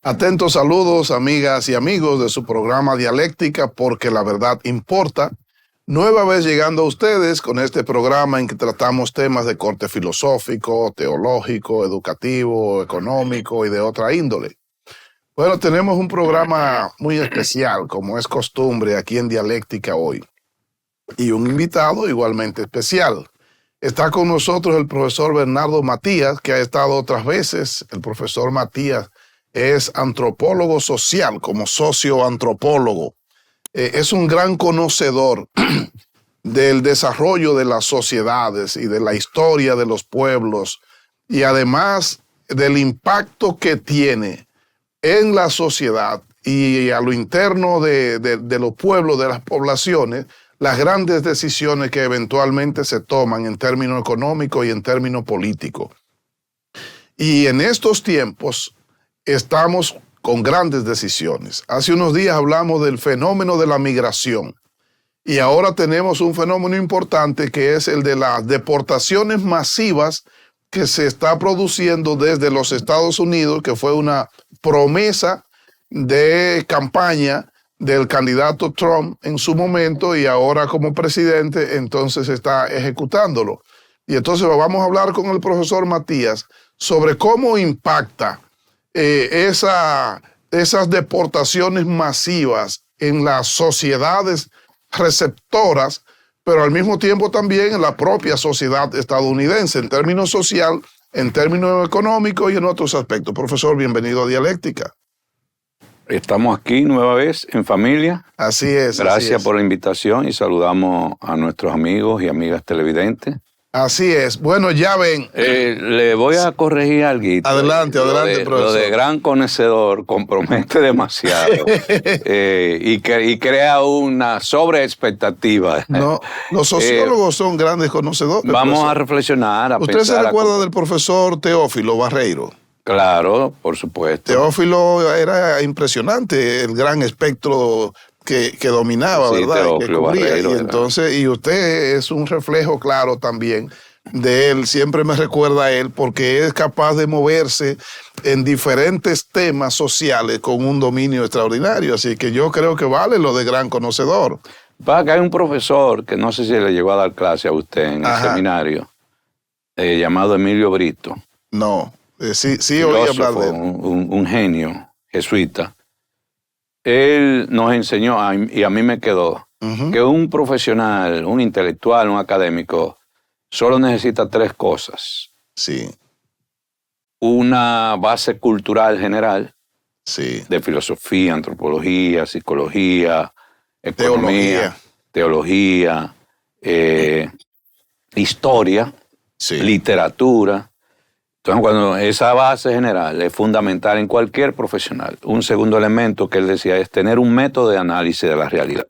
Atentos saludos, amigas y amigos de su programa Dialéctica, porque la verdad importa. Nueva vez llegando a ustedes con este programa en que tratamos temas de corte filosófico, teológico, educativo, económico y de otra índole. Bueno, tenemos un programa muy especial, como es costumbre aquí en Dialéctica hoy, y un invitado igualmente especial. Está con nosotros el profesor Bernardo Matías, que ha estado otras veces. El profesor Matías es antropólogo social, como socioantropólogo. Es un gran conocedor del desarrollo de las sociedades y de la historia de los pueblos, y además del impacto que tiene en la sociedad y a lo interno de los pueblos, de las poblaciones, las grandes decisiones que eventualmente se toman en términos económicos y en términos políticos. Y en estos tiempos estamos con grandes decisiones. Hace unos días hablamos del fenómeno de la migración y ahora tenemos un fenómeno importante que es el de las deportaciones masivas que se está produciendo desde los Estados Unidos, que fue una promesa de campaña del candidato Trump en su momento, y ahora como presidente entonces está ejecutándolo. Y entonces vamos a hablar con el profesor Matías sobre cómo impacta esas deportaciones masivas en las sociedades receptoras, pero al mismo tiempo también en la propia sociedad estadounidense, en términos social, en términos económicos y en otros aspectos. Profesor, bienvenido a Dialéctica. Estamos aquí nueva vez en familia. Así es. Gracias por la invitación y saludamos a nuestros amigos y amigas televidentes. Así es. Bueno, ya ven. Le voy a corregir algo. Adelante, profesor. Lo de gran conocedor compromete demasiado y crea una sobreexpectativa. No, los sociólogos son grandes conocedores. Vamos profesor. A reflexionar, a ¿Usted pensar. se recuerda del profesor Teófilo Barreiro? Claro, por supuesto. Teófilo era impresionante, el gran espectro que dominaba, sí, ¿verdad? Teófilo Barreiro, y entonces, y usted es un reflejo claro también de él. Siempre me recuerda a él porque es capaz de moverse en diferentes temas sociales con un dominio extraordinario. Así que yo creo que vale lo de gran conocedor. Que hay un profesor que no sé si le llegó a dar clase a usted en el seminario, llamado Emilio Brito. No. Sí oí hablar de él. Un genio jesuita. Él nos enseñó, y a mí me quedó, que un profesional, un intelectual, un académico, solo necesita tres cosas. Sí. Una base cultural general, sí, de filosofía, antropología, psicología, economía, teología, historia, sí, literatura. Entonces, cuando esa base general es fundamental en cualquier profesional, un segundo elemento que él decía es tener un método de análisis de la realidad.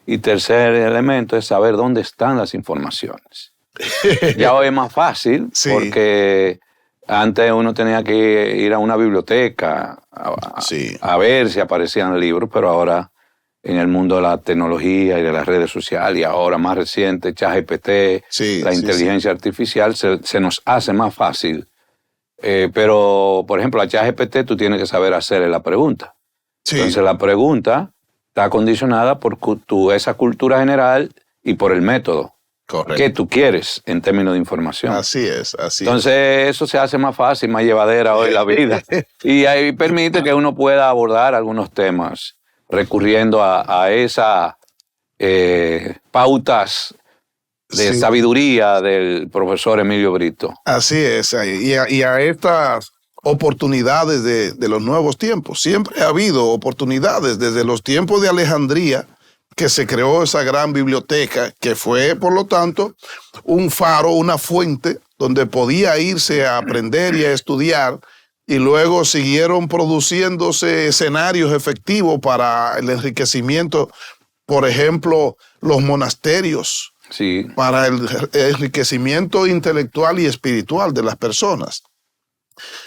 Y tercer elemento es saber dónde están las informaciones. Ya hoy es más fácil, sí, porque antes uno tenía que ir a una biblioteca a ver si aparecían libros, pero ahora en el mundo de la tecnología y de las redes sociales, y ahora más reciente, ChatGPT, la inteligencia artificial, se nos hace más fácil. Pero, por ejemplo, a ChatGPT tú tienes que saber hacerle la pregunta. Sí. Entonces la pregunta está condicionada por esa cultura general y por el método. Correcto. Que tú quieres en términos de información. Así es. Entonces eso se hace más fácil, más llevadera hoy la vida. Y ahí permite que uno pueda abordar algunos temas recurriendo a esas pautas de sabiduría del profesor Emilio Brito. Así es, y a estas oportunidades de los nuevos tiempos. Siempre ha habido oportunidades desde los tiempos de Alejandría, que se creó esa gran biblioteca, que fue, por lo tanto, un faro, una fuente, donde podía irse a aprender y a estudiar. Y luego siguieron produciéndose escenarios efectivos para el enriquecimiento, por ejemplo, los monasterios, para el enriquecimiento intelectual y espiritual de las personas.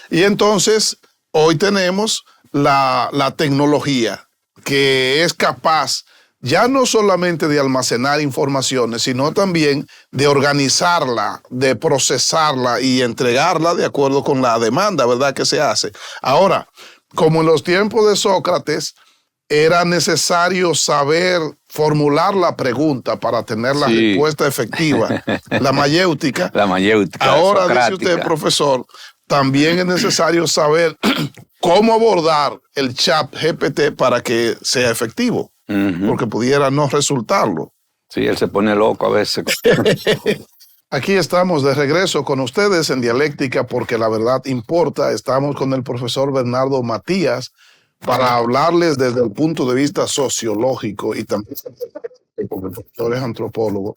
Y entonces, hoy tenemos la tecnología que es capaz ya no solamente de almacenar informaciones, sino también de organizarla, de procesarla y entregarla de acuerdo con la demanda, ¿verdad?, que se hace. Ahora, como en los tiempos de Sócrates, era necesario saber formular la pregunta para tener la respuesta efectiva, la mayéutica. La mayéutica. Ahora, socrática. dice usted, profesor, también es necesario saber cómo abordar el chat GPT para que sea efectivo, porque pudiera no resultarlo. Sí, él se pone loco a veces. Aquí estamos de regreso con ustedes en Dialéctica porque la verdad importa. Estamos con el profesor Bernardo Matías para hablarles desde el punto de vista sociológico y también como el profesor es antropólogo,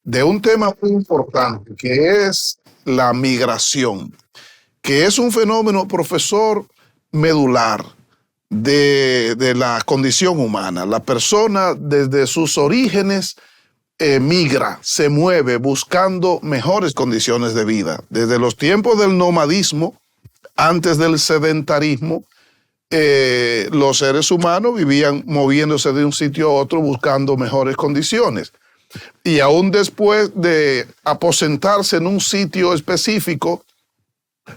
de un tema muy importante que es la migración, que es un fenómeno, profesor, medular de la condición humana. La persona desde sus orígenes migra, se mueve buscando mejores condiciones de vida. Desde los tiempos del nomadismo, antes del sedentarismo, los seres humanos vivían moviéndose de un sitio a otro buscando mejores condiciones. Y aún después de aposentarse en un sitio específico,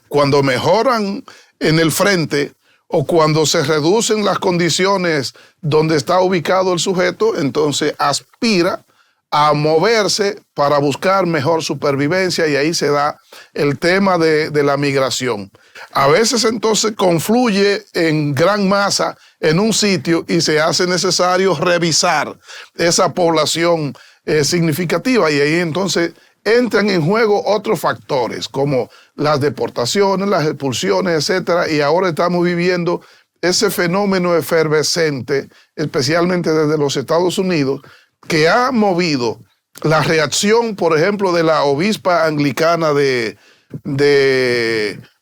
cuando mejoran en el frente o cuando se reducen las condiciones donde está ubicado el sujeto, entonces aspira a moverse para buscar mejor supervivencia, y ahí se da el tema de la migración. A veces entonces confluye en gran masa en un sitio y se hace necesario revisar esa población significativa, y ahí entonces entran en juego otros factores como las deportaciones, las expulsiones, etcétera, y ahora estamos viviendo ese fenómeno efervescente, especialmente desde los Estados Unidos, que ha movido la reacción, por ejemplo, de la obispa anglicana de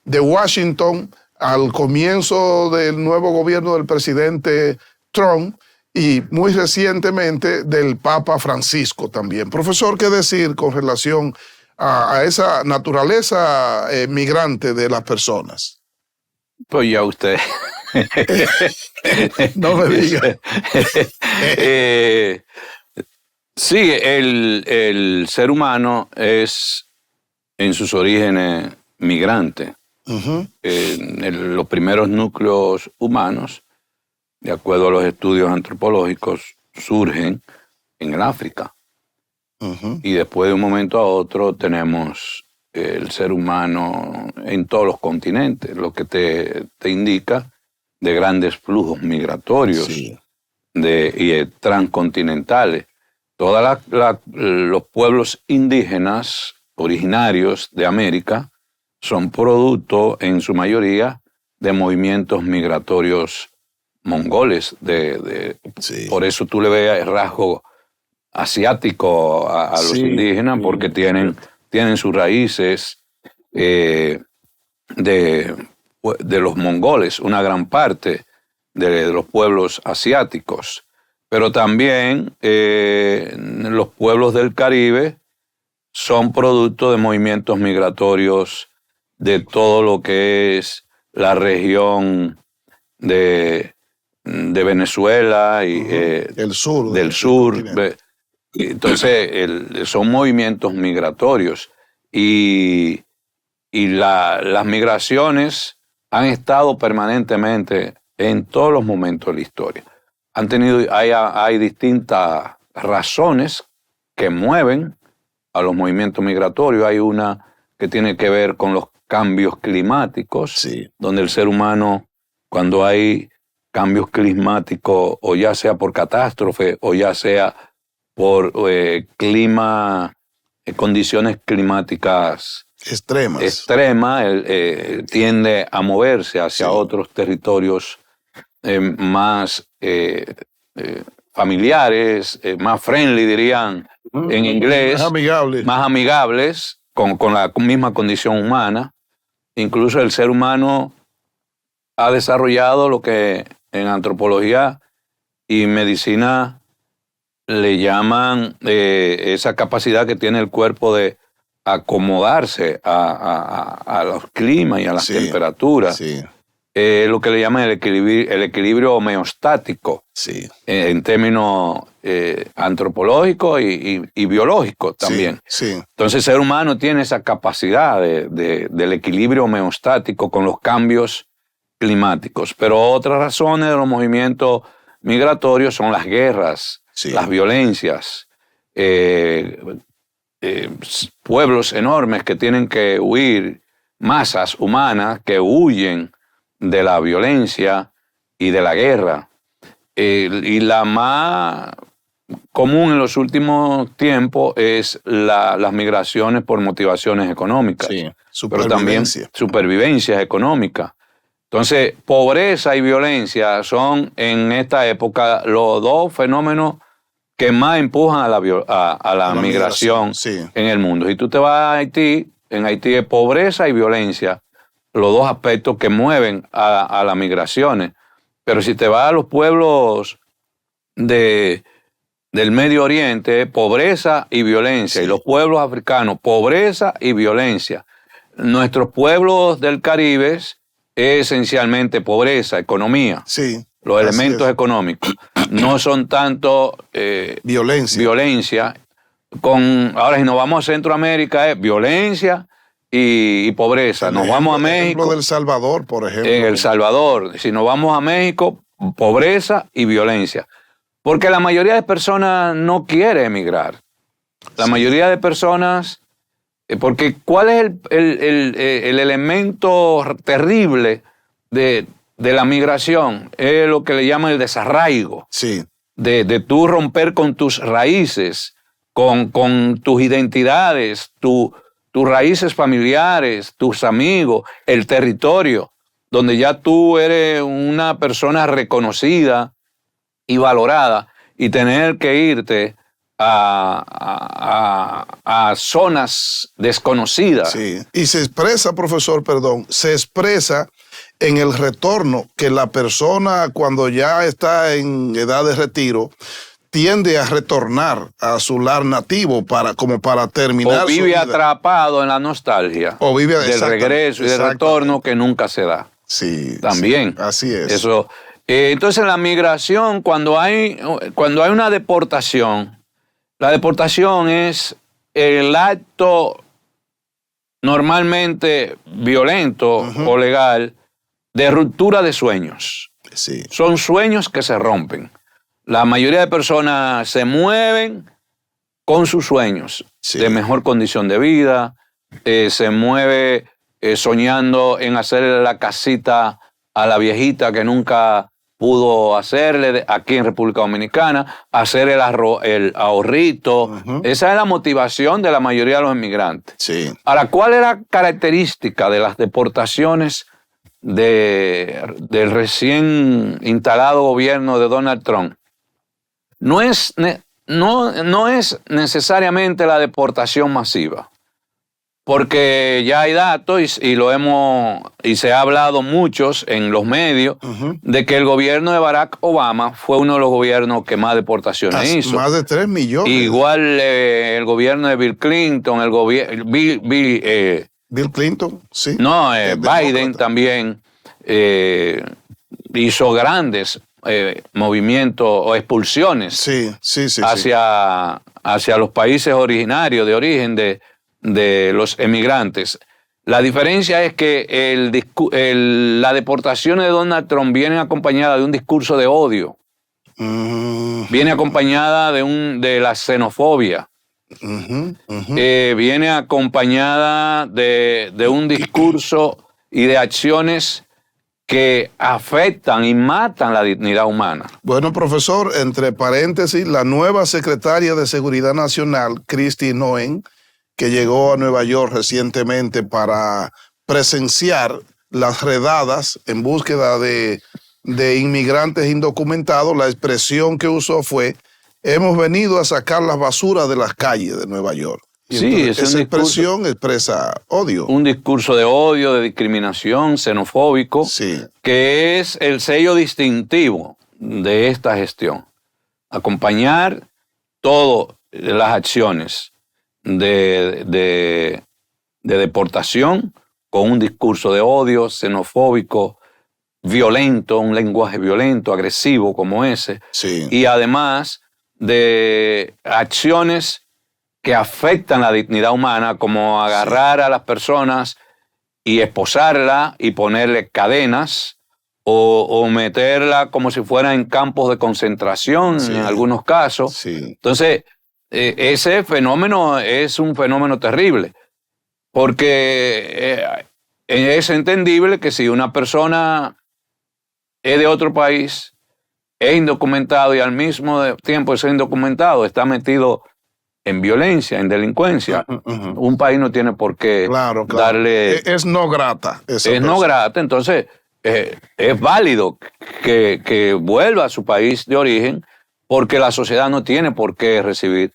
Washington al comienzo del nuevo gobierno del presidente Trump, y muy recientemente del Papa Francisco también. Profesor, ¿qué decir con relación a esa naturaleza migrante de las personas? Pues ya usted. No me diga. Sí, el ser humano es en sus orígenes migrante. Los primeros núcleos humanos, de acuerdo a los estudios antropológicos, surgen en el África. Y después de un momento a otro tenemos el ser humano en todos los continentes, lo que te indica de grandes flujos migratorios y transcontinentales. Todos los pueblos indígenas originarios de América son producto, en su mayoría, de movimientos migratorios mongoles. Por eso tú le ves el rasgo asiático a los indígenas, porque tienen sus raíces de los mongoles, una gran parte de los pueblos asiáticos. Pero también los pueblos del Caribe son producto de movimientos migratorios de todo lo que es la región de Venezuela y del sur. Entonces, son movimientos migratorios. Y las migraciones han estado permanentemente en todos los momentos de la historia. Hay distintas razones que mueven a los movimientos migratorios. Hay una que tiene que ver con los cambios climáticos, donde el ser humano, cuando hay cambios climáticos, o ya sea por catástrofe, o ya sea por condiciones climáticas extremas, tiende a moverse hacia otros territorios más familiares, más friendly, dirían en inglés, más amigables con la misma condición humana. Incluso el ser humano ha desarrollado lo que en antropología y medicina le llaman esa capacidad que tiene el cuerpo de acomodarse a los climas y a las temperaturas. lo que le llaman el equilibrio homeostático, sí, en términos antropológicos y biológicos también. Sí, sí. Entonces el ser humano tiene esa capacidad del equilibrio homeostático con los cambios climáticos. Pero otras razones de los movimientos migratorios son las guerras, Sí. las violencias, pueblos enormes que tienen que huir, masas humanas que huyen de la violencia y de la guerra. Y la más común en los últimos tiempos es las migraciones por motivaciones económicas, Sí, pero también supervivencias económicas. Entonces, pobreza y violencia son en esta época los dos fenómenos que más empujan a la migración sí. en el mundo. Si tú te vas a Haití, en Haití es pobreza y violencia, los dos aspectos que mueven a las migraciones. Pero si te vas a los pueblos del Medio Oriente, pobreza y violencia. Sí. Y los pueblos africanos, pobreza y violencia. Nuestros pueblos del Caribe es esencialmente pobreza, economía. Sí. Los elementos económicos. No son tanto violencia. Ahora, si nos vamos a Centroamérica, es violencia y pobreza. Nos vamos a México. El ejemplo del Salvador, por ejemplo. En El Salvador. Si nos vamos a México, pobreza y violencia. Porque la mayoría de personas no quiere emigrar. La mayoría de personas... Porque ¿cuál es el elemento terrible de la migración? Es lo que le llaman el desarraigo. Sí. De tú romper con tus raíces, con tus identidades, tus raíces familiares, tus amigos, el territorio, donde ya tú eres una persona reconocida y valorada, y tener que irte a zonas desconocidas. Sí, y se expresa, profesor, se expresa en el retorno, que la persona cuando ya está en edad de retiro tiende a retornar a su lar nativo como para terminar o vive su vida atrapado en la nostalgia o vive del regreso y del retorno que nunca se da. Sí, también. Sí, así es. Eso. Entonces la migración, cuando hay una deportación, la deportación es el acto normalmente violento o legal de ruptura de sueños. Sí. Son sueños que se rompen. La mayoría de personas se mueven con sus sueños de mejor condición de vida, se mueve soñando en hacerle la casita a la viejita que nunca pudo hacerle aquí en República Dominicana, hacer el ahorrito. Esa es la motivación de la mayoría de los inmigrantes. Sí. Ahora, ¿cuál es la característica de las deportaciones del recién instalado gobierno de Donald Trump? No es necesariamente la deportación masiva, porque ya hay datos y se ha hablado muchos en los medios de que el gobierno de Barack Obama fue uno de los gobiernos que más deportaciones hizo. Más de 3 millones. Igual el gobierno de Bill Clinton, Bill Clinton, sí. No, Biden también hizo grandes movimientos o expulsiones hacia los países originarios, de origen de los emigrantes. La diferencia es que la deportación de Donald Trump viene acompañada de un discurso de odio. Viene acompañada de la xenofobia. Viene acompañada de un discurso y de acciones que afectan y matan la dignidad humana. Bueno, profesor, entre paréntesis, la nueva secretaria de Seguridad Nacional, Kristi Noem, que llegó a Nueva York recientemente para presenciar las redadas en búsqueda de inmigrantes indocumentados, la expresión que usó fue: hemos venido a sacar las basuras de las calles de Nueva York. Y sí, entonces, esa expresión expresa odio. Un discurso de odio, de discriminación, xenofóbico, que es el sello distintivo de esta gestión. Acompañar todas las acciones de deportación con un discurso de odio, xenofóbico, violento, un lenguaje violento, agresivo como ese, sí, y además de acciones que afectan la dignidad humana, como agarrar a las personas y esposarla y ponerle cadenas o meterla como si fuera en campos de concentración en algunos casos. Sí. Entonces, ese fenómeno es un fenómeno terrible, porque es entendible que si una persona es de otro país, es indocumentado y al mismo tiempo es indocumentado, está metido en violencia, en delincuencia. Un país no tiene por qué darle... Es no grata. Es no grata, entonces es válido que vuelva a su país de origen porque la sociedad no tiene por qué recibir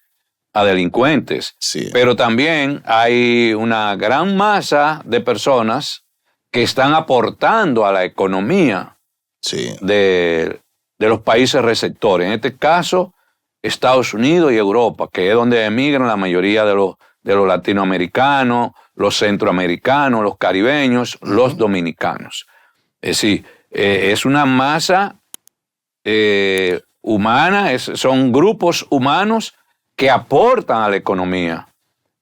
a delincuentes. Sí. Pero también hay una gran masa de personas que están aportando a la economía de los países receptores. En este caso, Estados Unidos y Europa, que es donde emigran la mayoría de los latinoamericanos, los centroamericanos, los caribeños, los dominicanos. Es decir, es una masa humana, son grupos humanos que aportan a la economía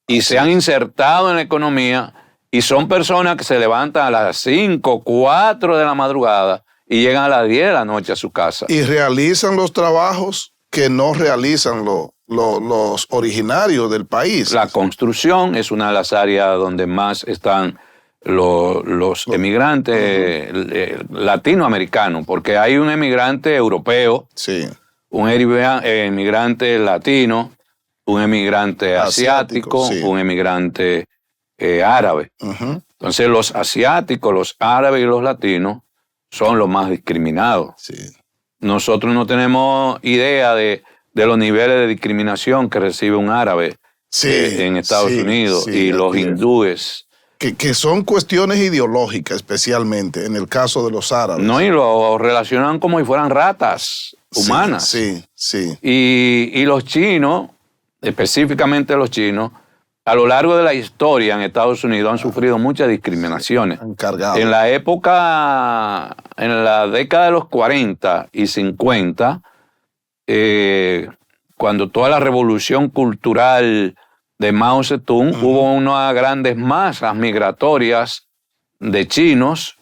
y se han insertado en la economía y son personas que se levantan a las 5, 4 de la madrugada y llegan a las 10 de la noche a su casa. Y realizan los trabajos que no realizan los originarios del país. La construcción es una de las áreas donde más están los emigrantes latinoamericanos, porque hay un emigrante europeo, un emigrante latino, un emigrante asiático, un emigrante árabe. Entonces los asiáticos, los árabes y los latinos son los más discriminados. Nosotros no tenemos idea de los niveles de discriminación que recibe un árabe en Estados Unidos y los hindúes. Que son cuestiones ideológicas, especialmente en el caso de los árabes. No, y lo relacionan como si fueran ratas humanas. Y los chinos, específicamente los chinos, a lo largo de la historia en Estados Unidos han sufrido muchas discriminaciones. En la época, en la década de los 40 y 50, cuando toda la revolución cultural de Mao Zedong, hubo unas grandes masas migratorias de chinos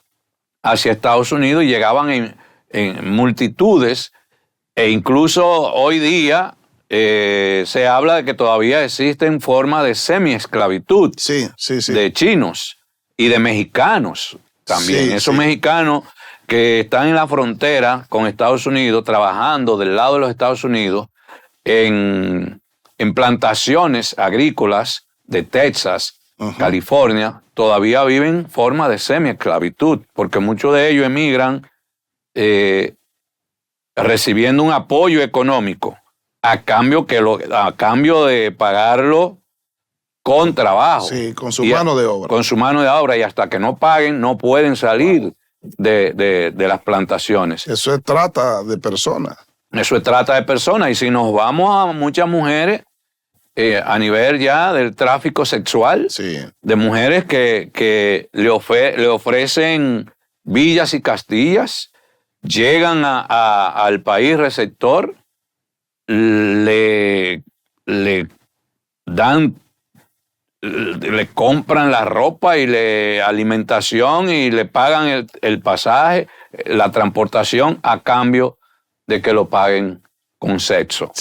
hacia Estados Unidos y llegaban en multitudes, e incluso hoy día se habla de que todavía existen formas de semi-esclavitud de chinos y de mexicanos también. Esos mexicanos que están en la frontera con Estados Unidos, trabajando del lado de los Estados Unidos en plantaciones agrícolas de Texas, California, todavía viven forma de semi-esclavitud, porque muchos de ellos emigran recibiendo un apoyo económico a cambio de pagarlo con trabajo. Con su mano de obra. Con su mano de obra, y hasta que no paguen no pueden salir de las plantaciones. Eso es trata de personas. Eso es trata de personas. Y si nos vamos a muchas mujeres, a nivel ya del tráfico sexual, de mujeres que le ofrecen villas y castillas, llegan al país receptor, le compran la ropa y alimentación y le pagan el pasaje, la transportación, a cambio de que lo paguen con sexo.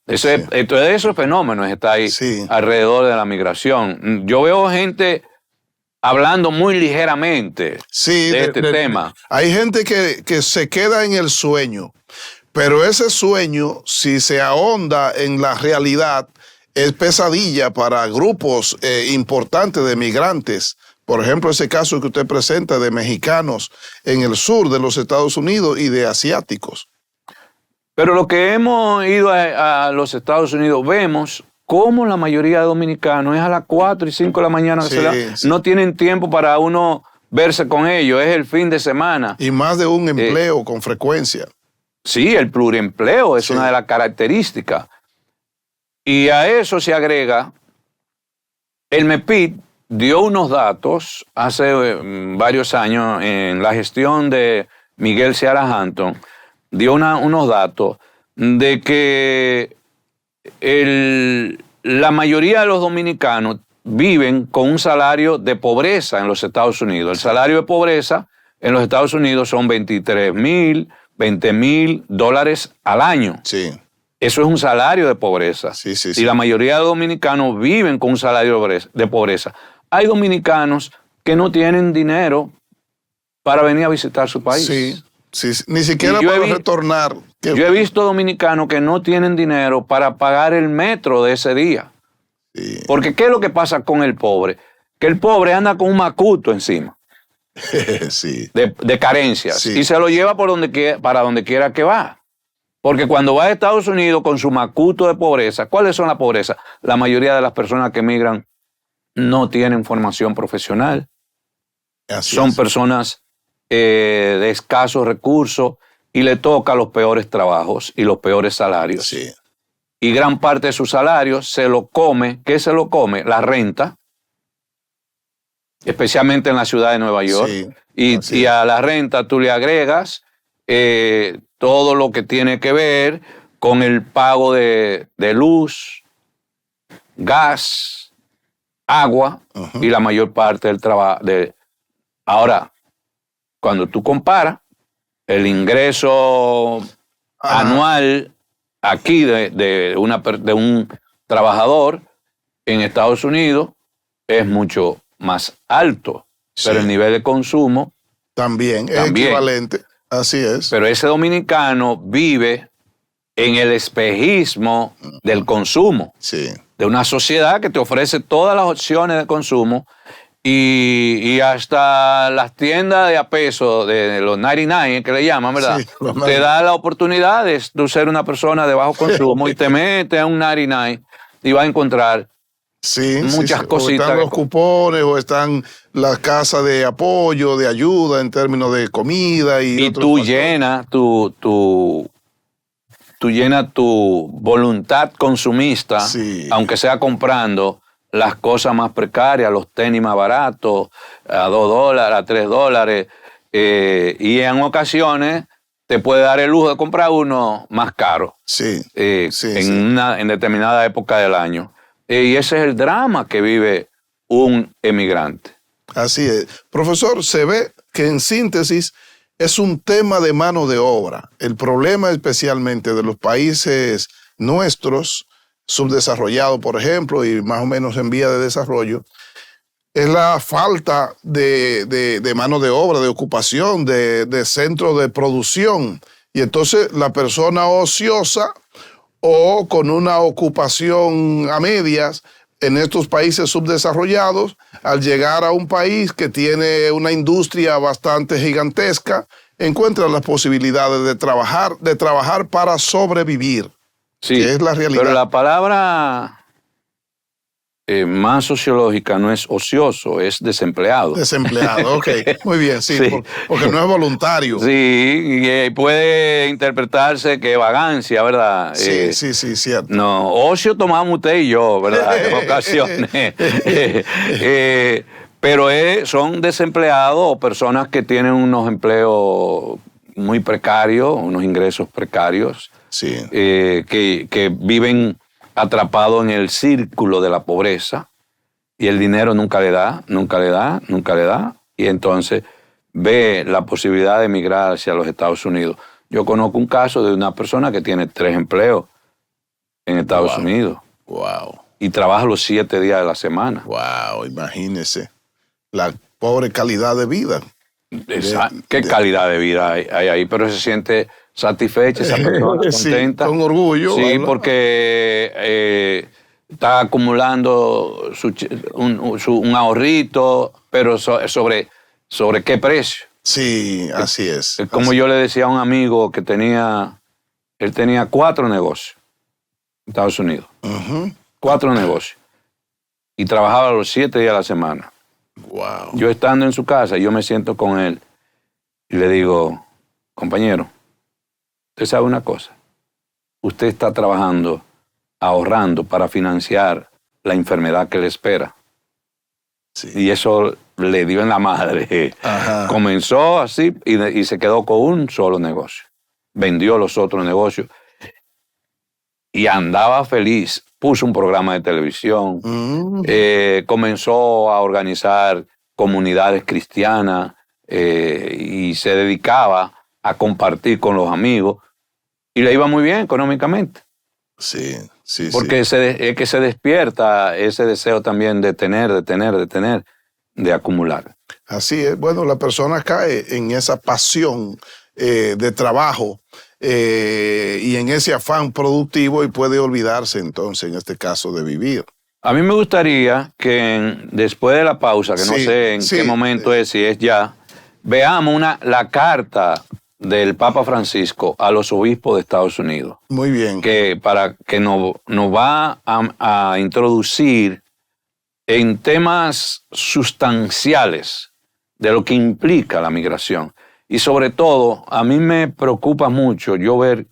Entonces esos fenómenos están ahí alrededor de la migración. Yo veo gente hablando muy ligeramente de este tema. Hay gente que se queda en el sueño, pero ese sueño, si se ahonda en la realidad, es pesadilla para grupos importantes de migrantes. Por ejemplo, ese caso que usted presenta de mexicanos en el sur de los Estados Unidos y de asiáticos. Pero lo que hemos ido a los Estados Unidos, vemos cómo la mayoría de dominicanos es a las 4 y 5 de la mañana. No tienen tiempo para uno verse con ellos, es el fin de semana. Y más de un empleo con frecuencia. Sí, el pluriempleo es una de las características. Y a eso se agrega, el MEPID dio unos datos hace varios años en la gestión de Miguel Seara Hampton, dio unos datos de que la mayoría de los dominicanos viven con un salario de pobreza en los Estados Unidos. El salario de pobreza en los Estados Unidos son $23,000, $20,000 al año. Sí. Eso es un salario de pobreza. Sí. Y la mayoría de los dominicanos viven con un salario de pobreza. Hay dominicanos que no tienen dinero para venir a visitar su país. Sí. Ni siquiera para retornar. Yo he visto dominicanos que no tienen dinero para pagar el metro de ese día. Sí. Porque ¿qué es lo que pasa con el pobre? Que el pobre anda con un macuto encima. Sí. De carencias. Sí. Y se lo lleva para donde quiera que va. Porque cuando va a Estados Unidos con su macuto de pobreza, ¿cuáles son las pobrezas? La mayoría de las personas que emigran no tienen formación profesional. Son personas de escasos recursos y le toca los peores trabajos y los peores salarios. Sí. Y gran parte de su salario se lo come. ¿Qué se lo come? La renta, especialmente en la ciudad de Nueva York. Sí. Y a la renta tú le agregas todo lo que tiene que ver con el pago de luz, gas, agua y la mayor parte del trabajo. Ahora, cuando tú comparas el ingreso anual aquí de un trabajador en Estados Unidos es mucho más alto, pero el nivel de consumo también es equivalente. Así es. Pero ese dominicano vive en el espejismo del consumo. Sí. De una sociedad que te ofrece todas las opciones de consumo y hasta las tiendas de a peso, de los 99, que le llaman, ¿verdad? Sí, te da la oportunidad de tú ser una persona de bajo consumo y te metes a un 99 y vas a encontrar muchas cositas. O están los cupones, o están las casas de apoyo, de ayuda en términos de comida. Y tú llenas tu voluntad consumista, aunque sea comprando las cosas más precarias, los tenis más baratos, a $2, a $3, y en ocasiones te puede dar el lujo de comprar uno más caro en determinada época del año. Y ese es el drama que vive un emigrante. Así es. Profesor, se ve que en síntesis es un tema de mano de obra. El problema especialmente de los países nuestros, subdesarrollados, por ejemplo, y más o menos en vía de desarrollo, es la falta de mano de obra, de ocupación, de centro de producción. Y entonces la persona ociosa o con una ocupación a medias en estos países subdesarrollados, al llegar a un país que tiene una industria bastante gigantesca, encuentra las posibilidades de trabajar para sobrevivir. Sí, que es la realidad. Pero la palabra más sociológica no es ocioso, es desempleado. Desempleado, ok. Muy bien, sí. Porque no es voluntario. Sí, y puede interpretarse que vagancia, ¿verdad? Sí, cierto. No, ocio tomamos usted y yo, ¿verdad? En ocasiones. Pero son desempleados o personas que tienen unos empleos muy precarios, unos ingresos precarios, que viven atrapado en el círculo de la pobreza y el dinero nunca le da, y entonces ve la posibilidad de emigrar hacia los Estados Unidos. Yo conozco un caso de una persona que tiene 3 empleos en Estados Unidos. Wow. Y trabaja los 7 días de la semana. Wow, imagínese la pobre calidad de vida. ¿Qué calidad de vida hay ahí? Pero se siente satisfecha esa persona, contenta. Con orgullo. Sí, ¿verdad? Porque está acumulando un ahorrito, pero ¿sobre qué precio? Sí, así es. Como yo le decía a un amigo que él tenía 4 negocios en Estados Unidos. 4 negocios. Y trabajaba los 7 días a la semana. Wow. Yo estando en su casa, yo me siento con él y le digo, compañero, usted sabe una cosa, usted está trabajando, ahorrando para financiar la enfermedad que le espera. Sí. Y eso le dio en la madre. Ajá. Comenzó así y se quedó con un solo negocio. Vendió los otros negocios y andaba feliz. Puso un programa de televisión, comenzó a organizar comunidades cristianas y se dedicaba a compartir con los amigos y le iba muy bien económicamente. Sí. Porque es que se despierta ese deseo también de tener, de acumular. Así es. Bueno, la persona cae en esa pasión de trabajo y en ese afán productivo y puede olvidarse entonces, en este caso, de vivir. A mí me gustaría que después de la pausa, que no sé en qué momento es, si es ya, veamos la carta del Papa Francisco a los obispos de Estados Unidos. Muy bien. Que nos va a introducir en temas sustanciales de lo que implica la migración. Y sobre todo, a mí me preocupa mucho yo ver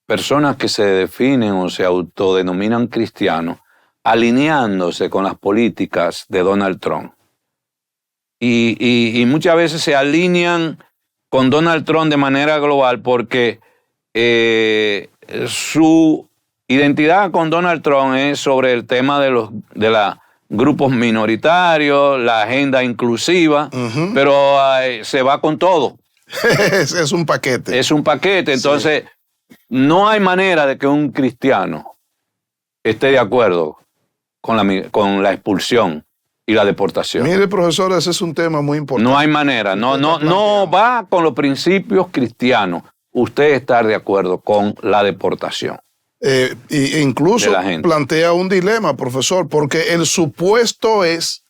personas que se definen o se autodenominan cristianos alineándose con las políticas de Donald Trump. Y muchas veces se alinean con Donald Trump de manera global porque su identidad con Donald Trump es sobre el tema de los grupos minoritarios, la agenda inclusiva, pero se va con todo. Es un paquete. Es un paquete, entonces no hay manera de que un cristiano esté de acuerdo con la expulsión y la deportación. Mire, profesor, ese es un tema muy importante. No hay manera, no va con los principios cristianos usted estar de acuerdo con la deportación. Incluso plantea un dilema, profesor, porque el supuesto es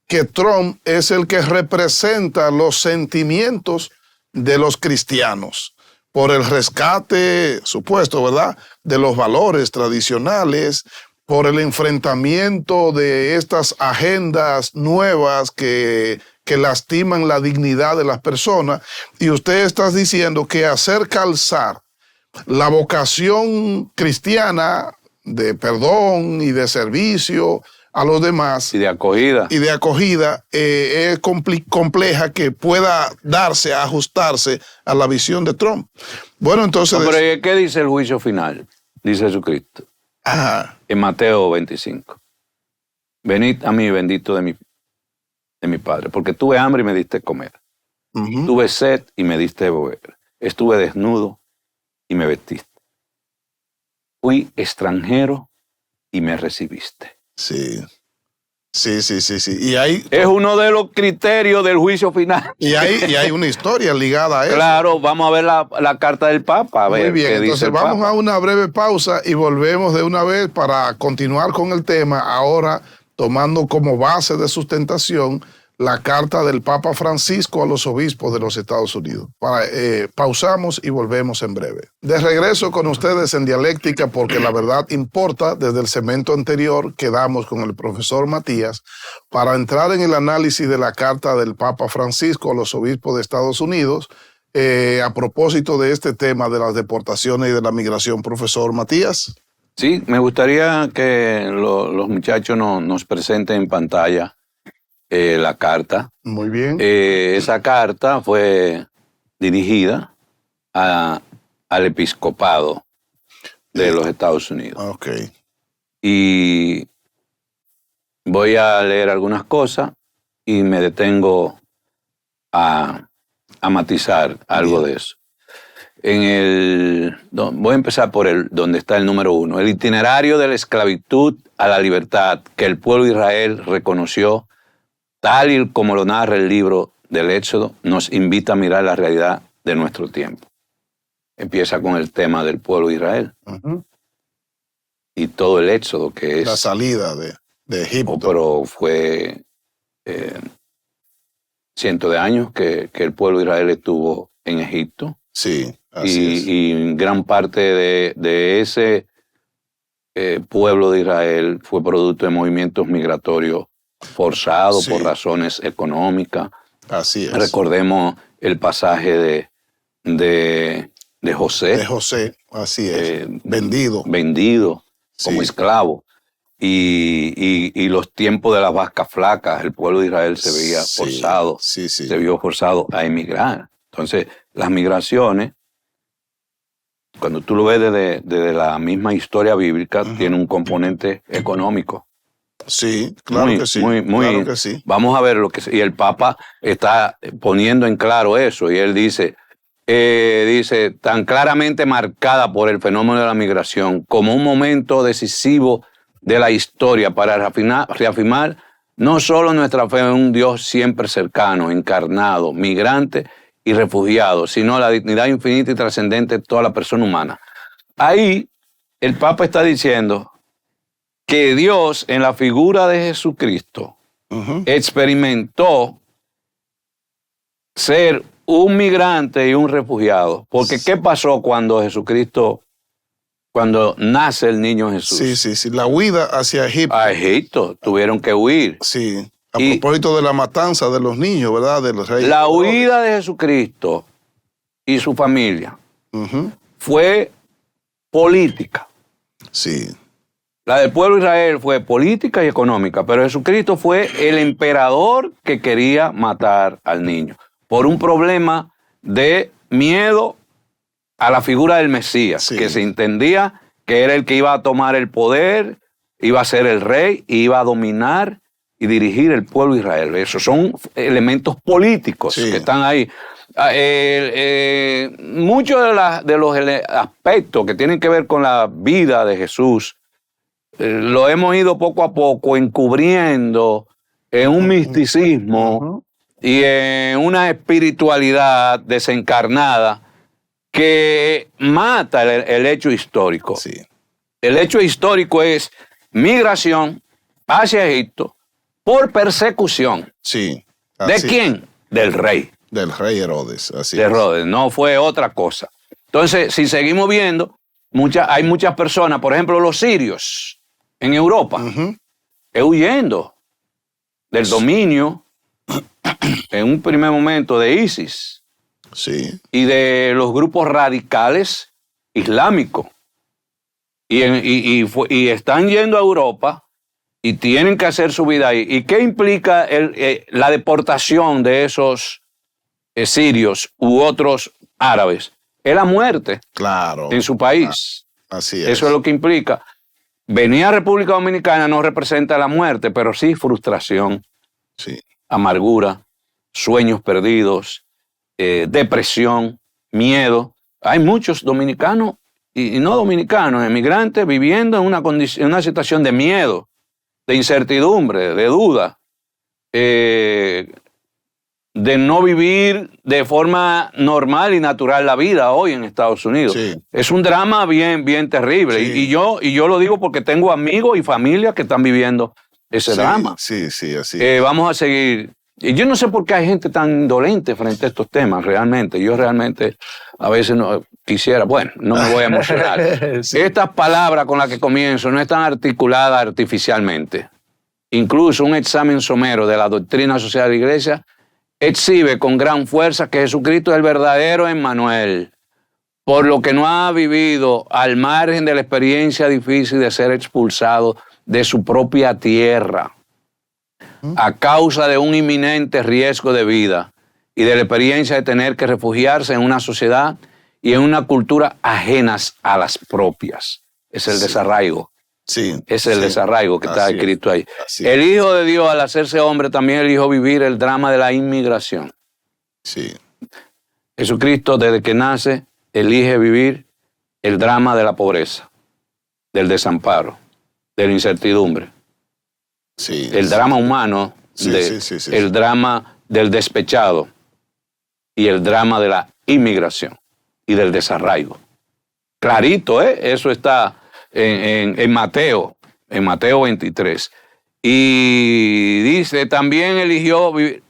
que Trump es el que representa los sentimientos de los cristianos por el rescate, supuesto, ¿verdad?, de los valores tradicionales, por el enfrentamiento de estas agendas nuevas que lastiman la dignidad de las personas. Y usted está diciendo que hacer calzar la vocación cristiana de perdón y de servicio a los demás y de acogida es compleja que pueda ajustarse a la visión de Trump. Bueno, entonces... No, pero ¿qué dice el juicio final? Dice Jesucristo. Ajá. En Mateo 25. Venid a mí, bendito de mi Padre, porque tuve hambre y me diste comer. Tuve sed y me diste beber. Estuve desnudo y me vestiste. Fui extranjero y me recibiste. Sí. Y ahí, es uno de los criterios del juicio final. Y hay una historia ligada a eso. Claro, vamos a ver la carta del Papa. Muy bien, entonces vamos a una breve pausa y volvemos de una vez para continuar con el tema, ahora tomando como base de sustentación la carta del Papa Francisco a los obispos de los Estados Unidos. Pausamos y volvemos en breve. De regreso con ustedes en Dialéctica, porque la verdad importa. Desde el segmento anterior quedamos con el profesor Matías para entrar en el análisis de la carta del Papa Francisco a los obispos de Estados Unidos a propósito de este tema de las deportaciones y de la migración. Profesor Matías. Sí, me gustaría que los muchachos nos presenten en pantalla la carta. Muy bien. Esa carta fue dirigida al episcopado de los Estados Unidos. Ok. Y voy a leer algunas cosas y me detengo a matizar algo de eso. Voy a empezar por donde está el número 1. El itinerario de la esclavitud a la libertad que el pueblo de Israel reconoció, tal y como lo narra el libro del Éxodo, nos invita a mirar la realidad de nuestro tiempo. Empieza con el tema del pueblo de Israel. Y todo el Éxodo, que es... la salida de Egipto. Pero fue cientos de años que el pueblo de Israel estuvo en Egipto. Sí, así es. Y gran parte de ese pueblo de Israel fue producto de movimientos migratorios forzados por razones económicas. Así es. Recordemos el pasaje de José. De José, así es. Vendido como esclavo. y los tiempos de las vacas flacas, el pueblo de Israel se veía forzado, se vio forzado a emigrar. Entonces, las migraciones, cuando tú lo ves desde la misma historia bíblica, tiene un componente económico. Sí, claro que sí. Claro que sí. Vamos a ver lo que... Y el Papa está poniendo en claro eso, y él dice, tan claramente marcada por el fenómeno de la migración como un momento decisivo de la historia para reafirmar no solo nuestra fe en un Dios siempre cercano, encarnado, migrante y refugiado, sino la dignidad infinita y trascendente de toda la persona humana. Ahí el Papa está diciendo que Dios, en la figura de Jesucristo, experimentó ser un migrante y un refugiado. Porque ¿qué pasó cuando nace el niño Jesús? Sí, la huida hacia Egipto. A Egipto, tuvieron que huir. Sí, a propósito de la matanza de los niños, ¿verdad? De los reyes. La huida de Jesucristo y su familia fue política. Sí. La del pueblo de Israel fue política y económica, pero Jesucristo fue el emperador que quería matar al niño por un problema de miedo a la figura del Mesías, que se entendía que era el que iba a tomar el poder, iba a ser el rey, iba a dominar y dirigir el pueblo de Israel. Esos son elementos políticos que están ahí. Muchos de los aspectos que tienen que ver con la vida de Jesús lo hemos ido poco a poco encubriendo en un misticismo y en una espiritualidad desencarnada que mata el hecho histórico. Sí. El hecho histórico es migración hacia Egipto por persecución. Sí. ¿De quién? Del rey. Del rey Herodes. Así de Herodes, no fue otra cosa. Entonces, si seguimos viendo, hay muchas personas, por ejemplo, los sirios en Europa, huyendo del dominio, en un primer momento, de ISIS y de los grupos radicales islámicos. Y están yendo a Europa y tienen que hacer su vida ahí. ¿Y qué implica la deportación de esos sirios u otros árabes? Es la muerte en su país. Así es. Eso es lo que implica. Venir a República Dominicana no representa la muerte, pero sí frustración, amargura, sueños perdidos, depresión, miedo. Hay muchos dominicanos y no dominicanos, emigrantes viviendo en una situación de miedo, de incertidumbre, de duda, de no vivir de forma normal y natural la vida hoy en Estados Unidos. Es un drama bien terrible. Y yo lo digo porque tengo amigos y familias que están viviendo ese drama. Sí, así. Vamos a seguir. Y yo no sé por qué hay gente tan indolente frente a estos temas, realmente. Yo realmente a veces no quisiera, no me voy a emocionar. Estas palabras con las que comienzo no están articuladas artificialmente. Incluso un examen somero de la doctrina social de la Iglesia exhibe con gran fuerza que Jesucristo es el verdadero Emmanuel, por lo que no ha vivido al margen de la experiencia difícil de ser expulsado de su propia tierra a causa de un inminente riesgo de vida y de la experiencia de tener que refugiarse en una sociedad y en una cultura ajenas a las propias. Es el desarraigo. Es el desarraigo que está escrito ahí. El Hijo de Dios, al hacerse hombre, también eligió vivir el drama de la inmigración. Jesucristo, desde que nace, elige vivir el drama de la pobreza, del desamparo, de la incertidumbre. El drama humano, el drama del despechado y el drama de la inmigración y del desarraigo. Clarito, eso está en Mateo 23. Y dice, también eligió vivir.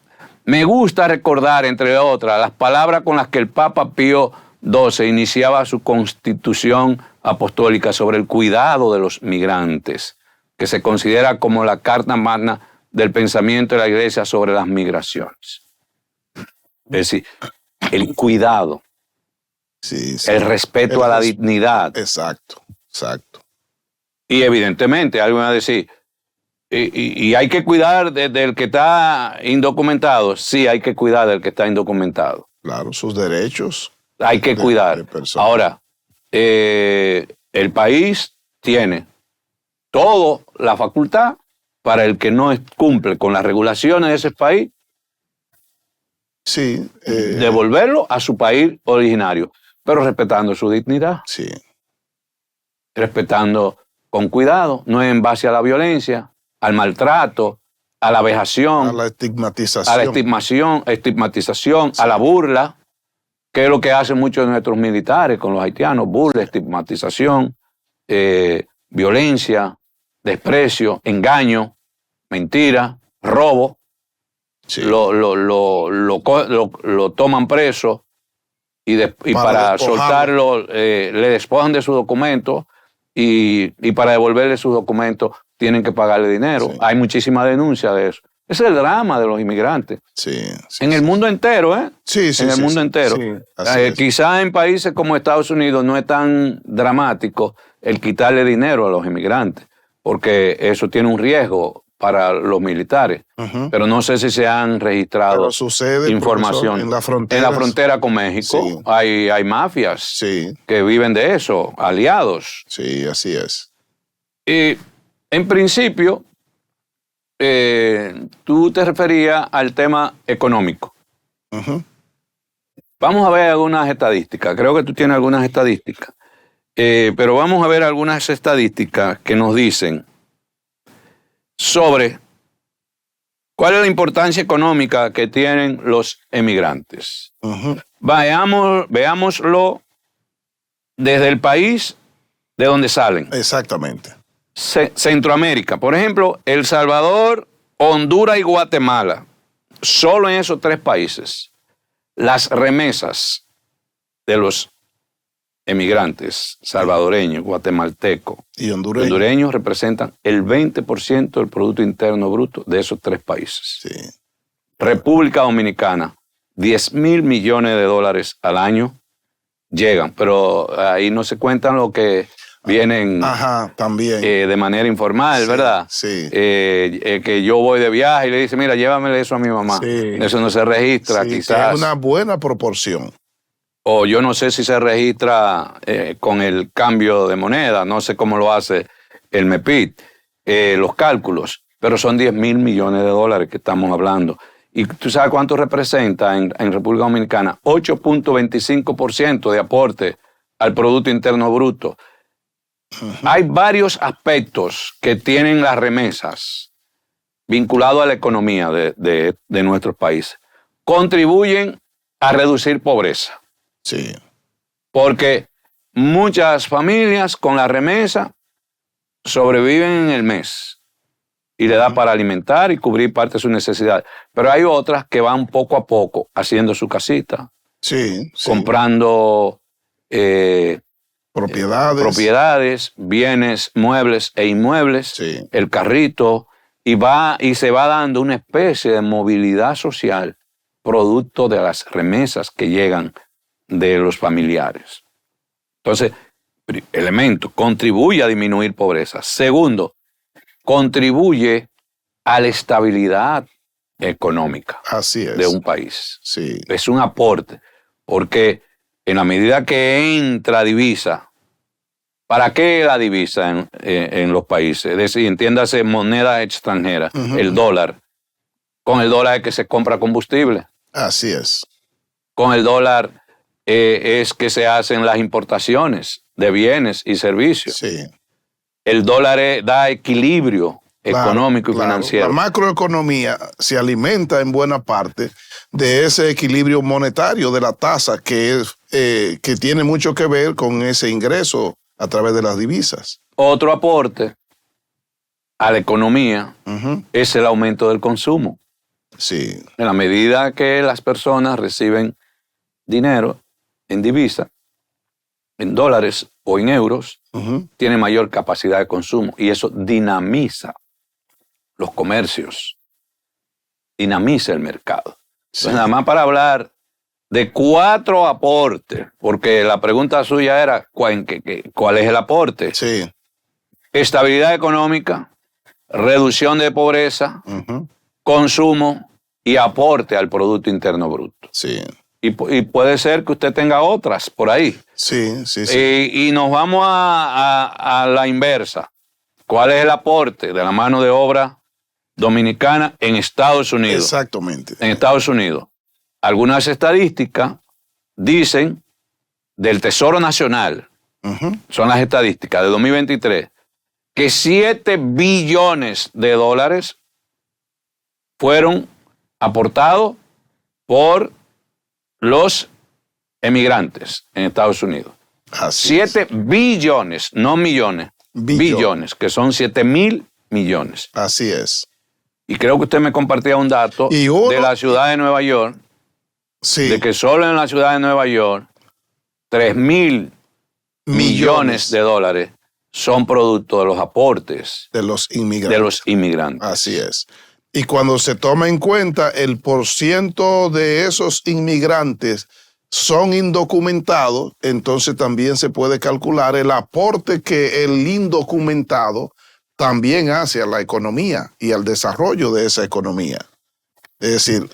Me gusta recordar, entre otras, las palabras con las que el Papa Pío XII iniciaba su constitución apostólica sobre el cuidado de los migrantes, que se considera como la carta magna del pensamiento de la Iglesia sobre las migraciones. Es decir, el cuidado, el respeto a la dignidad. Exacto. Y evidentemente, alguien va a decir, y hay que cuidar del que está indocumentado. Sí, hay que cuidar del que está indocumentado. Claro, sus derechos. Hay que cuidar. Ahora, el país tiene toda la facultad para el que no cumple con las regulaciones de ese país, sí, devolverlo a su país originario, pero respetando su dignidad. Sí. Respetando con cuidado, no en base a la violencia, al maltrato, a la vejación, a la estigmatización, sí, a la burla, que es lo que hacen muchos de nuestros militares con los haitianos: burla, estigmatización, violencia, desprecio, engaño, mentira, robo. Sí. Lo toman preso y para soltarlo le despojan de sus documentos y para devolverle sus documentos tienen que pagarle dinero. Sí. Hay muchísimas denuncias de eso. Ese es el drama de los inmigrantes. Sí, en el mundo entero, ¿eh? Sí, sí. En el mundo entero. Sí, quizás en países como Estados Unidos no es tan dramático el quitarle dinero a los inmigrantes, porque eso tiene un riesgo para los militares. Pero no sé si se han registrado información. En la frontera con México hay mafias que viven de eso, aliados. Sí, así es. Y en principio, tú te referías al tema económico. Vamos a ver algunas estadísticas. Creo que tú tienes algunas estadísticas. Pero vamos a ver algunas estadísticas que nos dicen sobre cuál es la importancia económica que tienen los emigrantes. Veámoslo desde el país de donde salen. Exactamente. Centroamérica, por ejemplo, El Salvador, Honduras y Guatemala. Solo en esos 3 países, las remesas de los emigrantes salvadoreños, guatemaltecos y hondureños representan el 20% del Producto Interno Bruto de esos 3 países. Sí. República Dominicana, 10,000 millones de dólares al año llegan, pero ahí no se cuentan lo que vienen también de manera informal, ¿verdad? Sí. Que yo voy de viaje y le dice, mira, llévamele eso a mi mamá. Sí. Eso no se registra, quizás. Es una buena proporción. O yo no sé si se registra con el cambio de moneda, no sé cómo lo hace el MEPID, los cálculos, pero son 10,000 millones de dólares que estamos hablando. ¿Y tú sabes cuánto representa en República Dominicana? 8.25% de aporte al Producto Interno Bruto. Hay varios aspectos que tienen las remesas vinculados a la economía de nuestros países. Contribuyen a reducir pobreza. Sí. Porque muchas familias con la remesa sobreviven en el mes y le da para alimentar y cubrir parte de sus necesidades. Pero hay otras que van poco a poco haciendo su casita. Sí. Comprando propiedades, bienes muebles e inmuebles, el carrito, y se va dando una especie de movilidad social producto de las remesas que llegan de los familiares. Entonces, elemento, contribuye a disminuir pobreza. Segundo, contribuye a la estabilidad económica de un país. Sí. Es un aporte, porque en la medida que entra divisa, ¿para qué la divisa en los países? Es decir, entiéndase moneda extranjera, el dólar. Con el dólar es que se compra combustible. Así es. Con el dólar es que se hacen las importaciones de bienes y servicios. Sí. El dólar da equilibrio económico y financiero. La macroeconomía se alimenta en buena parte de ese equilibrio monetario de la tasa que tiene mucho que ver con ese ingreso a través de las divisas. Otro aporte a la economía es el aumento del consumo. Sí. En la medida que las personas reciben dinero en divisa, en dólares o en euros, tiene mayor capacidad de consumo y eso dinamiza los comercios, dinamiza el mercado. Sí. Entonces, nada más para hablar de 4 aportes, porque la pregunta suya era ¿cuál es el aporte? Sí. estabilidad económica, reducción de pobreza, consumo y aporte al Producto Interno Bruto. Sí. Y puede ser que usted tenga otras por ahí. Sí. Y nos vamos a la inversa. ¿Cuál es el aporte de la mano de obra dominicana en Estados Unidos? Exactamente. En Estados Unidos. Algunas estadísticas dicen del Tesoro Nacional, son las estadísticas de 2023, que 7 billones de dólares fueron aportados por los emigrantes en Estados Unidos. Así 7 billones, no millones, billones, que son 7.000 millones. Así es. Y creo que usted me compartía un dato de la ciudad de Nueva York, de que solo en la ciudad de Nueva York 3.000 millones de dólares son producto de los aportes de los inmigrantes. Así es. Y cuando se toma en cuenta el porciento de esos inmigrantes son indocumentados, entonces también se puede calcular el aporte que el indocumentado también hace a la economía y al desarrollo de esa economía. Es decir,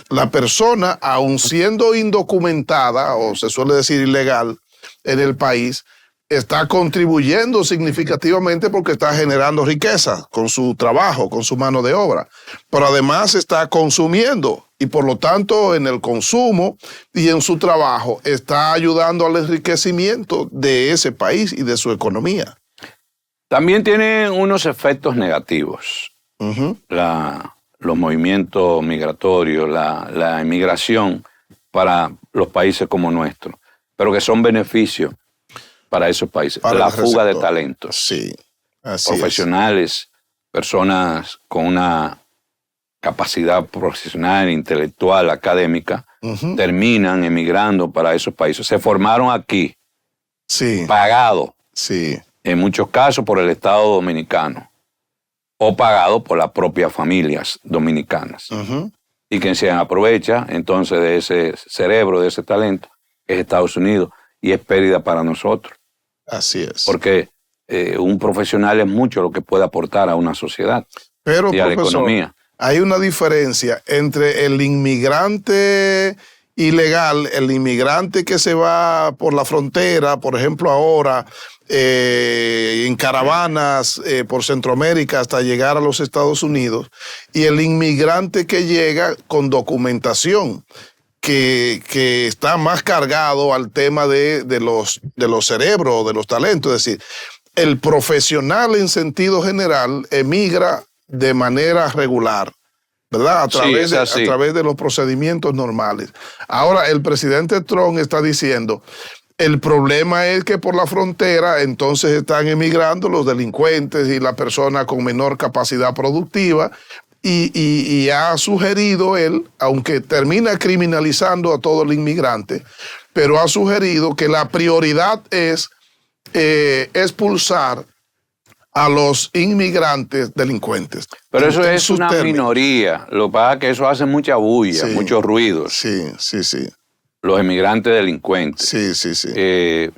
la persona, aun siendo indocumentada, o se suele decir ilegal en el país, está contribuyendo significativamente porque está generando riqueza con su trabajo, con su mano de obra. Pero además está consumiendo y por lo tanto en el consumo y en su trabajo está ayudando al enriquecimiento de ese país y de su economía. También tiene unos efectos negativos. Los movimientos migratorios, la inmigración para los países como nuestro, pero que son beneficios para esos países. Para la fuga de talentos. Sí, así profesionales, personas con una capacidad profesional, intelectual, académica, terminan emigrando para esos países. Se formaron aquí, pagados, en muchos casos por el Estado dominicano, o pagados por las propias familias dominicanas. Y quien se aprovecha entonces de ese cerebro, de ese talento, es Estados Unidos, y es pérdida para nosotros. Así es. Porque un profesional es mucho lo que puede aportar a una sociedad y a la economía. Hay una diferencia entre el inmigrante ilegal, el inmigrante que se va por la frontera, por ejemplo ahora, en caravanas por Centroamérica hasta llegar a los Estados Unidos, y el inmigrante que llega con documentación, que está más cargado al tema de los cerebros, de los talentos. Es decir, el profesional en sentido general emigra de manera regular, ¿verdad? A través de los procedimientos normales. Ahora, el presidente Trump está diciendo, el problema es que por la frontera entonces están emigrando los delincuentes y las personas con menor capacidad productiva, y ha sugerido él, aunque termina criminalizando a todo el inmigrante, pero ha sugerido que la prioridad es expulsar a los inmigrantes delincuentes. Pero eso es una minoría. Lo que pasa es que eso hace mucha bulla, muchos ruidos. Sí. Los inmigrantes delincuentes. Sí.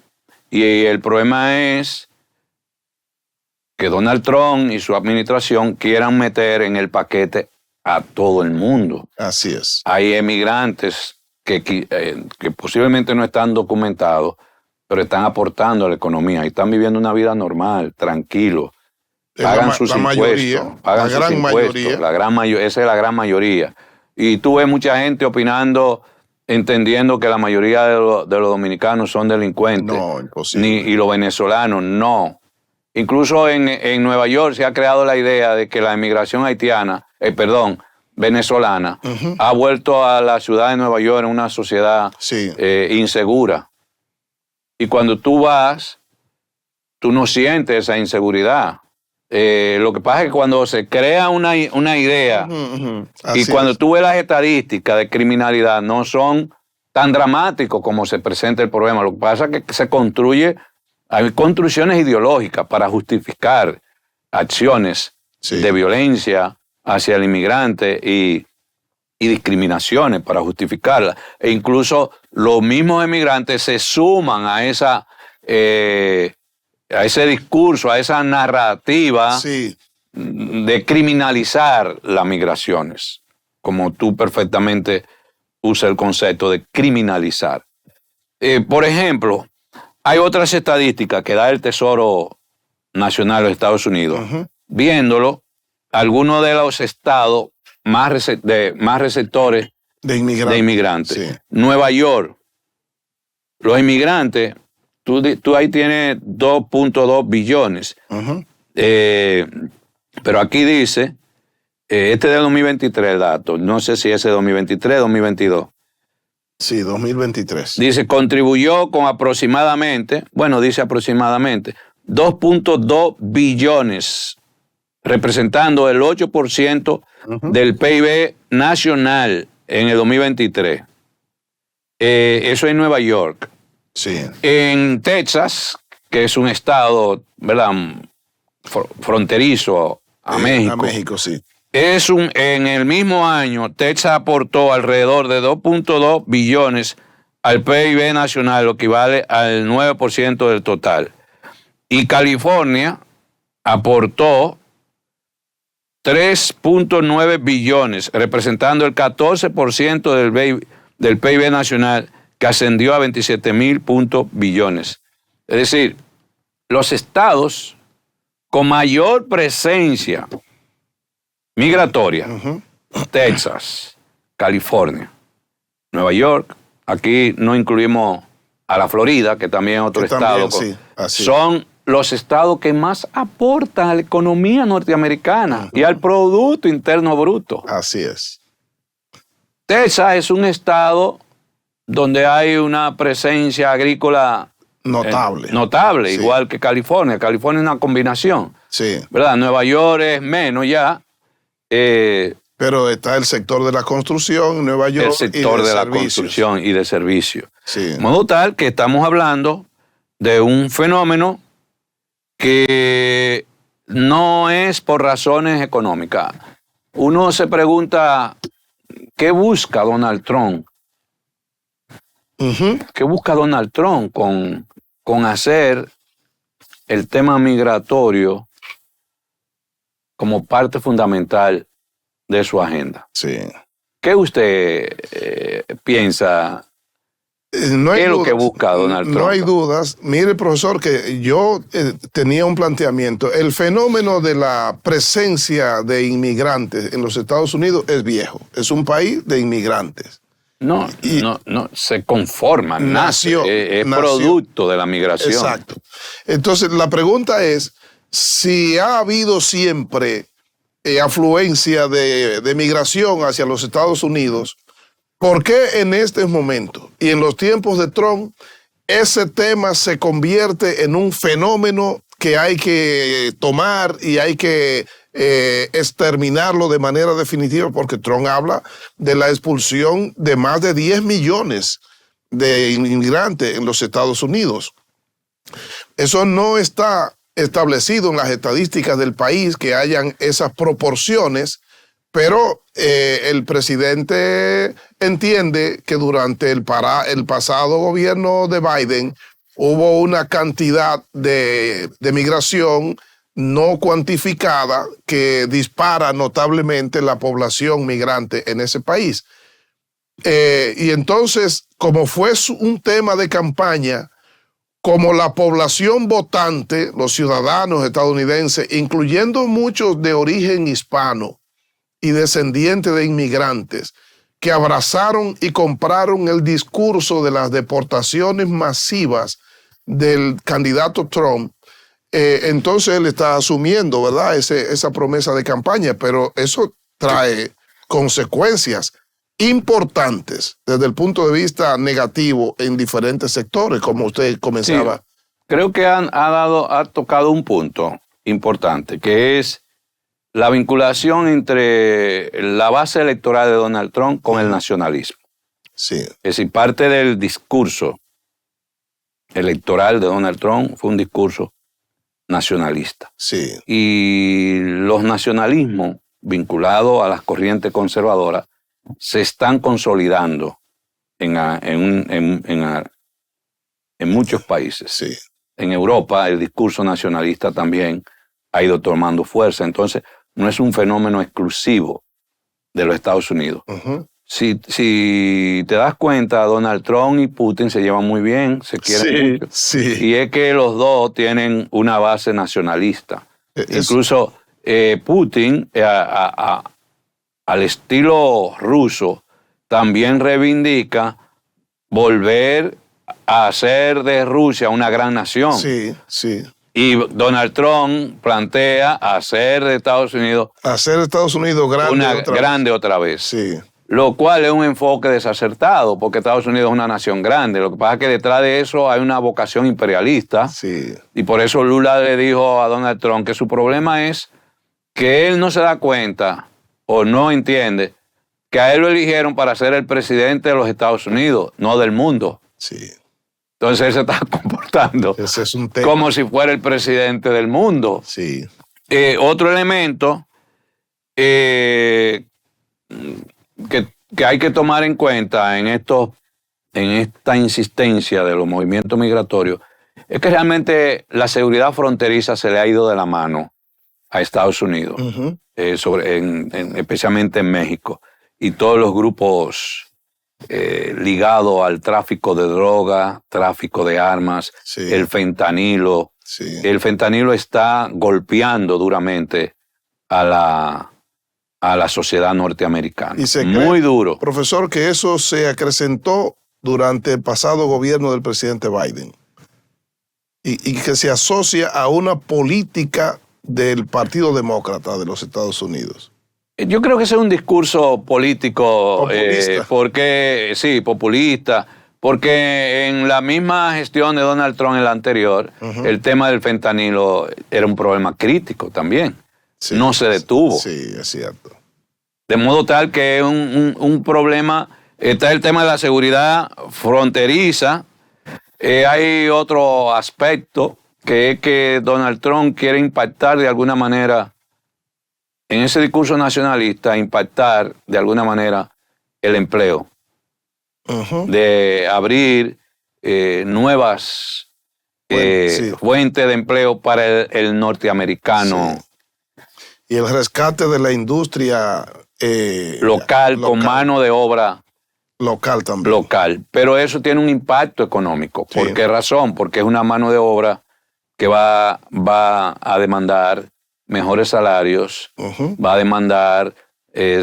Y el problema es que Donald Trump y su administración quieran meter en el paquete a todo el mundo. Así es. Hay emigrantes que posiblemente no están documentados, pero están aportando a la economía y están viviendo una vida normal, tranquilo. Pagan sus impuestos. Pagan sus impuestos. Esa es la gran mayoría. Y tú ves mucha gente opinando, entendiendo que la mayoría de los dominicanos son delincuentes. No, imposible. Y los venezolanos, no. Incluso en Nueva York se ha creado la idea de que la inmigración venezolana ha vuelto a la ciudad de Nueva York en una sociedad insegura. Y cuando tú vas, tú no sientes esa inseguridad. Lo que pasa es que cuando se crea una idea y cuando tú ves las estadísticas de criminalidad no son tan dramáticos como se presenta el problema. Lo que pasa es que se construye. Hay construcciones ideológicas para justificar acciones de violencia hacia el inmigrante y discriminaciones para justificarlas. E incluso los mismos emigrantes se suman a esa a ese discurso, a esa narrativa de criminalizar las migraciones, como tú perfectamente usas el concepto de criminalizar. Por ejemplo, hay otras estadísticas que da el Tesoro Nacional de los Estados Unidos. Viéndolo, algunos de los estados más receptores de inmigrantes. Sí. Nueva York, los inmigrantes, tú ahí tienes 2.2 billones. Pero aquí dice, este es de 2023 el dato, no sé si ese es 2023 o 2022. Sí, 2023. Dice, contribuyó con aproximadamente 2.2 billones, representando el 8% del PIB nacional en el 2023. Eso en Nueva York. Sí. En Texas, que es un estado, ¿verdad?, fronterizo a México. A México, sí. En el mismo año, Texas aportó alrededor de 2.2 billones al PIB nacional, lo que equivale al 9% del total. Y California aportó 3.9 billones, representando el 14% del PIB nacional, que ascendió a 27.000 billones. Es decir, los estados con mayor presencia migratoria, Texas, California, Nueva York, aquí no incluimos a la Florida, que también es otro estado, son los estados que más aportan a la economía norteamericana y al Producto Interno Bruto. Así es. Texas es un estado donde hay una presencia agrícola notable, igual que California. California es una combinación. Sí. ¿Verdad? Nueva York es menos ya. Pero está el sector de la construcción, Nueva York. El sector de la construcción y de servicio. Sí. De modo tal que estamos hablando de un fenómeno que no es por razones económicas. Uno se pregunta, ¿qué busca Donald Trump? ¿Qué busca Donald Trump con hacer el tema migratorio como parte fundamental de su agenda? Sí. ¿Qué usted piensa? ¿Qué es lo que busca Donald Trump? No hay dudas. Mire, profesor, que yo tenía un planteamiento. El fenómeno de la presencia de inmigrantes en los Estados Unidos es viejo. Es un país de inmigrantes. No, se conforma, nace, es producto de la migración. Exacto. Entonces, la pregunta es si ha habido siempre afluencia de migración hacia los Estados Unidos. ¿Por qué en este momento y en los tiempos de Trump ese tema se convierte en un fenómeno que hay que tomar y hay que exterminarlo de manera definitiva? Porque Trump habla de la expulsión de más de 10 millones de inmigrantes en los Estados Unidos. Eso no está establecido en las estadísticas del país que hayan esas proporciones, pero el presidente entiende que durante el pasado gobierno de Biden hubo una cantidad de migración no cuantificada que dispara notablemente la población migrante en ese país. Y entonces, como fue un tema de campaña, como la población votante, los ciudadanos estadounidenses, incluyendo muchos de origen hispano y descendientes de inmigrantes, que abrazaron y compraron el discurso de las deportaciones masivas del candidato Trump, entonces él está asumiendo, ¿verdad?, esa promesa de campaña, pero eso trae consecuencias importantes desde el punto de vista negativo en diferentes sectores, como usted comenzaba. Sí, creo que ha tocado un punto importante, que es la vinculación entre la base electoral de Donald Trump con el nacionalismo. Sí. Es decir, parte del discurso electoral de Donald Trump fue un discurso nacionalista. Sí. Y los nacionalismos vinculados a las corrientes conservadoras se están consolidando en muchos países. Sí. en Europa el discurso nacionalista también ha ido tomando fuerza. Entonces, no es un fenómeno exclusivo de los Estados Unidos. Uh-huh. Si te das cuenta, Donald Trump y Putin se llevan muy bien, se quieren mucho. Sí. Y es que los dos tienen una base nacionalista. Incluso Putin, al estilo ruso, también reivindica volver a hacer de Rusia una gran nación. Sí, sí. Y Donald Trump plantea hacer de Estados Unidos... Hacer de Estados Unidos grande otra vez. Sí. Lo cual es un enfoque desacertado, porque Estados Unidos es una nación grande. Lo que pasa es que detrás de eso hay una vocación imperialista. Sí. Y por eso Lula le dijo a Donald Trump que su problema es que él no se da cuenta o no entiende que a él lo eligieron para ser el presidente de los Estados Unidos, no del mundo. Sí. Entonces él se está comportando ese es un tema, como si fuera el presidente del mundo. Sí. Otro elemento que hay que tomar en cuenta en esta insistencia de los movimientos migratorios es que realmente la seguridad fronteriza se le ha ido de la mano a Estados Unidos, uh-huh. Especialmente en México, y todos los grupos ligados al tráfico de droga, tráfico de armas, sí. el fentanilo. Sí. El fentanilo está golpeando duramente a la sociedad norteamericana. Y se muy cree, duro. Profesor, que eso se acrecentó durante el pasado gobierno del presidente Biden y que se asocia a una política del Partido Demócrata de los Estados Unidos. Yo creo que ese es un discurso político, populista, porque en la misma gestión de Donald Trump en la anterior, uh-huh. el tema del fentanilo era un problema crítico también. Sí, no se detuvo. Sí, es cierto. De modo tal que es un problema. Está el tema de la seguridad fronteriza. Hay otro aspecto que es que Donald Trump quiere impactar de alguna manera, en ese discurso nacionalista, impactar de alguna manera el empleo. Uh-huh. De abrir nuevas fuentes de empleo para el norteamericano. Sí. Y el rescate de la industria local, con mano de obra local también. Local. Pero eso tiene un impacto económico. ¿Por qué razón? Porque es una mano de obra que va a demandar mejores salarios, uh-huh. va a demandar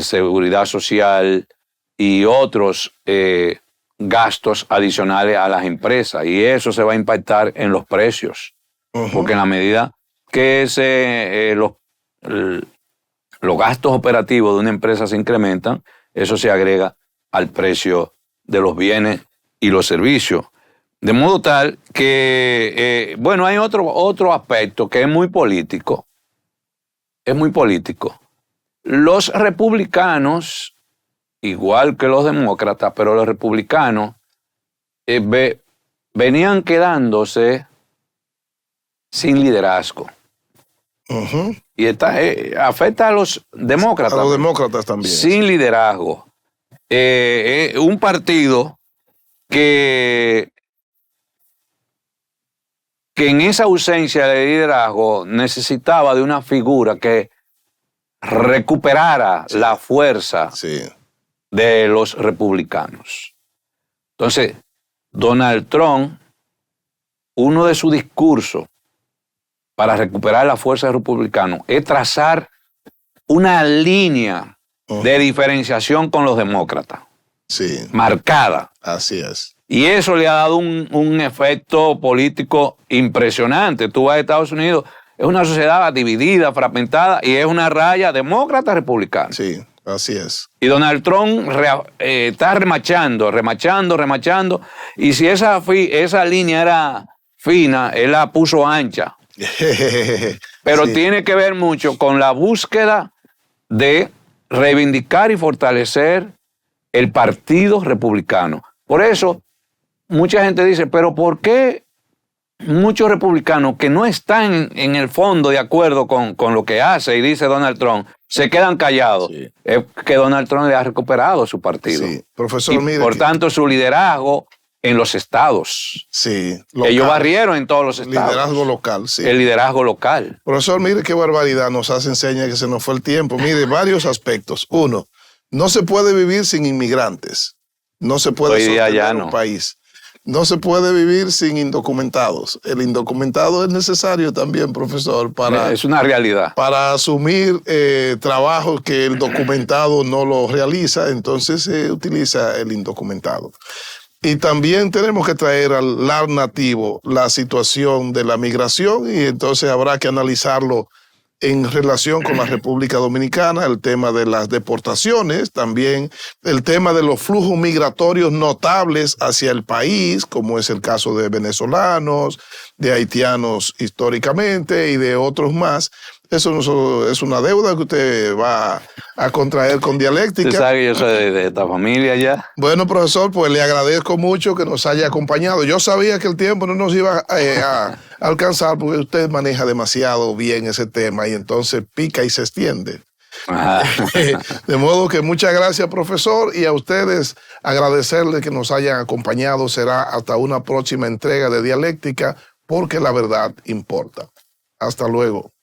seguridad social y otros gastos adicionales a las empresas. Y eso se va a impactar en los precios. Uh-huh. Porque en la medida que los gastos operativos de una empresa se incrementan, eso se agrega al precio de los bienes y los servicios. De modo tal que, hay otro aspecto que es muy político. Es muy político. Los republicanos, igual que los demócratas, pero los republicanos venían quedándose sin liderazgo. Uh-huh. Y afecta a los demócratas. A los demócratas también. Sin liderazgo. Un partido que en esa ausencia de liderazgo necesitaba de una figura que recuperara la fuerza de los republicanos. Entonces, Donald Trump, uno de sus discursos para recuperar la fuerza de los republicanos es trazar una línea de diferenciación con los demócratas. Sí. Marcada. Así es. Y eso le ha dado un efecto político impresionante. Tú vas a Estados Unidos, es una sociedad dividida, fragmentada, y es una raya demócrata-republicana. Sí, así es. Y Donald Trump está remachando, y si esa línea era fina, él la puso ancha. Pero tiene que ver mucho con la búsqueda de reivindicar y fortalecer el Partido Republicano. Por eso, mucha gente dice, pero ¿por qué muchos republicanos que no están en el fondo de acuerdo con lo que hace y dice Donald Trump, se quedan callados? Sí. Es que Donald Trump le ha recuperado su partido. Sí, profesor, mire. Por tanto, su liderazgo en los estados. Sí. Local. Ellos barrieron en todos los estados. Liderazgo local, sí. El liderazgo local. Profesor, mire qué barbaridad nos hace enseña que se nos fue el tiempo. Mire, varios aspectos. Uno, no se puede vivir sin inmigrantes. No se puede sostener un país. No se puede vivir sin indocumentados. El indocumentado es necesario también, profesor, para... Es una realidad. Para asumir trabajos que el documentado no lo realiza, entonces se utiliza el indocumentado. Y también tenemos que traer al LAR nativo la situación de la migración y entonces habrá que analizarlo en relación con la República Dominicana, el tema de las deportaciones, también el tema de los flujos migratorios notables hacia el país, como es el caso de venezolanos, de haitianos históricamente y de otros más. Eso no es una deuda que usted va a contraer con Dialéctica. Usted sabe que yo soy de esta familia ya. Bueno, profesor, pues le agradezco mucho que nos haya acompañado. Yo sabía que el tiempo no nos iba a alcanzar porque usted maneja demasiado bien ese tema y entonces pica y se extiende. De modo que muchas gracias, profesor, y a ustedes agradecerles que nos hayan acompañado. Será hasta una próxima entrega de Dialéctica porque la verdad importa. Hasta luego.